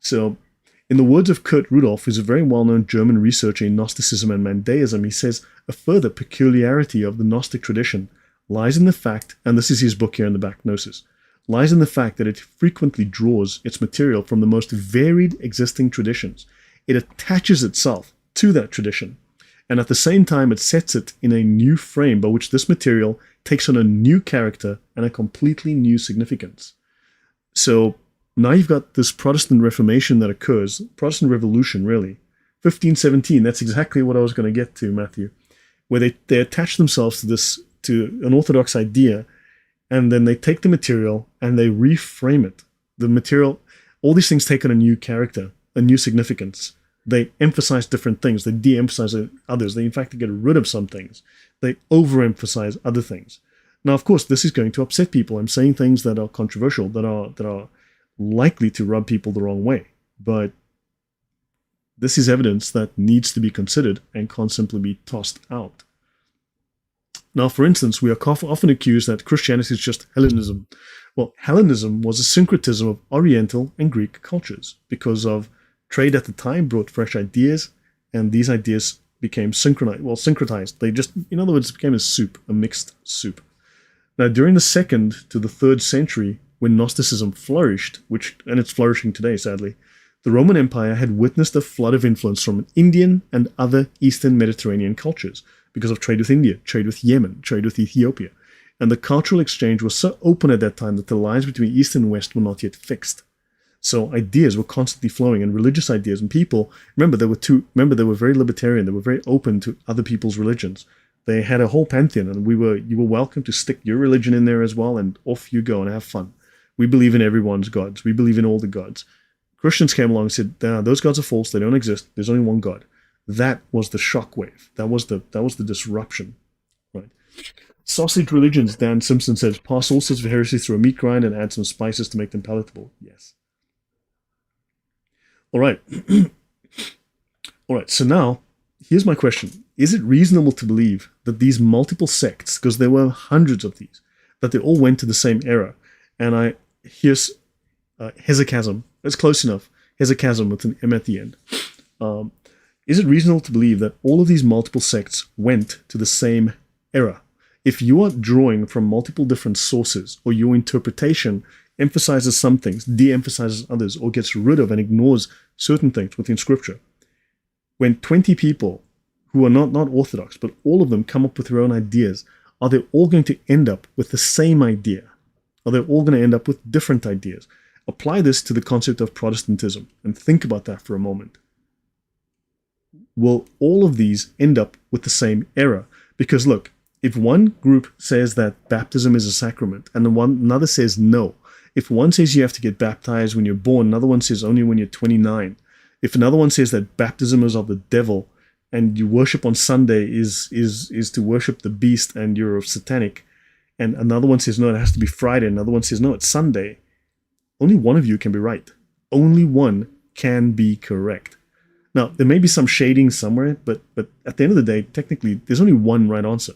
So, in the words of Kurt Rudolph, who's a very well-known German researcher in Gnosticism and Mandaism, he says, a further peculiarity of the Gnostic tradition lies in the fact, and this is his book here in the back, Gnosis, lies in the fact that it frequently draws its material from the most varied existing traditions. It attaches itself to that tradition, and at the same time it sets it in a new frame by which this material takes on a new character and a completely new significance. So now you've got this Protestant Reformation that occurs, Protestant Revolution really, 1517, that's exactly what I was going to get to, Matthew, where they attach themselves to an orthodox idea, and then they take the material and they reframe it. The material, all these things take on a new character, a new significance. They emphasize different things. They de-emphasize others. They, in fact, get rid of some things. They overemphasize other things. Now, of course, this is going to upset people. I'm saying things that are controversial, that are likely to rub people the wrong way. But this is evidence that needs to be considered and can't simply be tossed out. Now, for instance, we are often accused that Christianity is just Hellenism. Well, Hellenism was a syncretism of Oriental and Greek cultures because of trade at the time brought fresh ideas, and these ideas became syncretized. They just, in other words, became a soup, a mixed soup. Now, during the 2nd to the 3rd century, when Gnosticism flourished, and it's flourishing today, sadly, the Roman Empire had witnessed a flood of influence from Indian and other Eastern Mediterranean cultures because of trade with India, trade with Yemen, trade with Ethiopia. And the cultural exchange was so open at that time that the lines between East and West were not yet fixed. So ideas were constantly flowing, and religious ideas, and people, remember they were very libertarian, they were very open to other people's religions. They had a whole pantheon, and you were welcome to stick your religion in there as well, and off you go and have fun. We believe in everyone's gods. We believe in all the gods. Christians came along and said, nah, those gods are false, they don't exist, there's only one God. That was the shockwave. That was the disruption. Right? Sausage religions, Dan Simpson says, pass all sorts of heresies through a meat grind and add some spices to make them palatable. Yes. All right. All right, so now, here's my question. Is it reasonable to believe that these multiple sects, because there were hundreds of these, that they all went to the same era? And here's hesychasm. It's close enough. Hesychasm with an M at the end. Is it reasonable to believe that all of these multiple sects went to the same era? If you are drawing from multiple different sources, or your interpretation emphasizes some things, de-emphasizes others, or gets rid of and ignores certain things within Scripture, when 20 people who are not orthodox, but all of them come up with their own ideas, are they all going to end up with the same idea? Are they all going to end up with different ideas? Apply this to the concept of Protestantism and think about that for a moment. Will all of these end up with the same error? Because look, if one group says that baptism is a sacrament and another says no, if one says you have to get baptized when you're born, another one says only when you're 29, if another one says that baptism is of the devil and you worship on Sunday is to worship the beast and you're satanic, and another one says no, it has to be Friday, another one says no, it's Sunday, only one of you can be right. Only one can be correct. Now, there may be some shading somewhere, but at the end of the day, technically, there's only one right answer.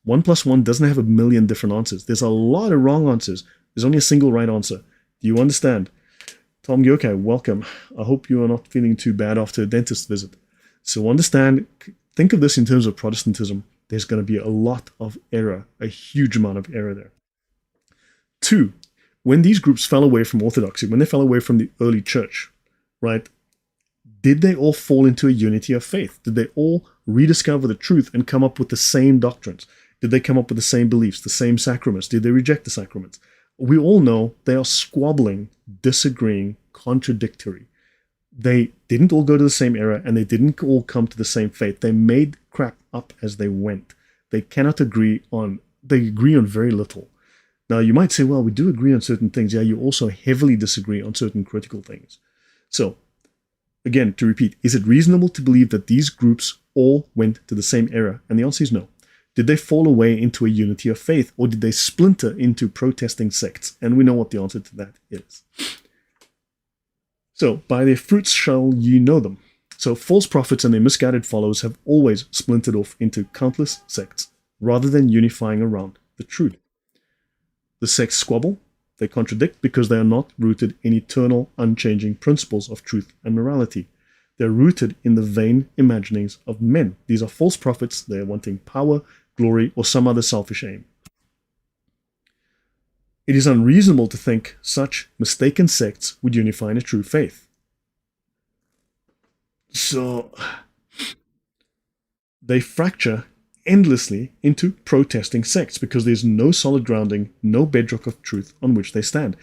1 plus 1 doesn't have a million different answers. There's a lot of wrong answers. There's only a single right answer. Do you understand? Tom Yokai, welcome. I hope you are not feeling too bad after a dentist visit. So understand, think of this in terms of Protestantism. There's going to be a lot of error, a huge amount of error there. 2, when these groups fell away from orthodoxy, when they fell away from the early church, right, did they all fall into a unity of faith? Did they all rediscover the truth and come up with the same doctrines? Did they come up with the same beliefs, the same sacraments? Did they reject the sacraments? We all know they are squabbling, disagreeing, contradictory. They didn't all go to the same era, and they didn't all come to the same faith. They made crap up as they went. They agree on very little. Now, you might say, well, we do agree on certain things. Yeah, you also heavily disagree on certain critical things. So, again, to repeat, is it reasonable to believe that these groups all went to the same era? And the answer is no. Did they fall away into a unity of faith, or did they splinter into protesting sects? And we know what the answer to that is. So, by their fruits shall ye know them. So, false prophets and their misguided followers have always splintered off into countless sects, rather than unifying around the truth. The sects squabble, They contradict because they are not rooted in eternal, unchanging principles of truth and morality. They're rooted in the vain imaginings of men. These are false prophets. They're wanting power, glory, or some other selfish aim. It is unreasonable to think such mistaken sects would unify in a true faith. So they fracture endlessly into protesting sects because there's no solid grounding, no bedrock of truth on which they stand.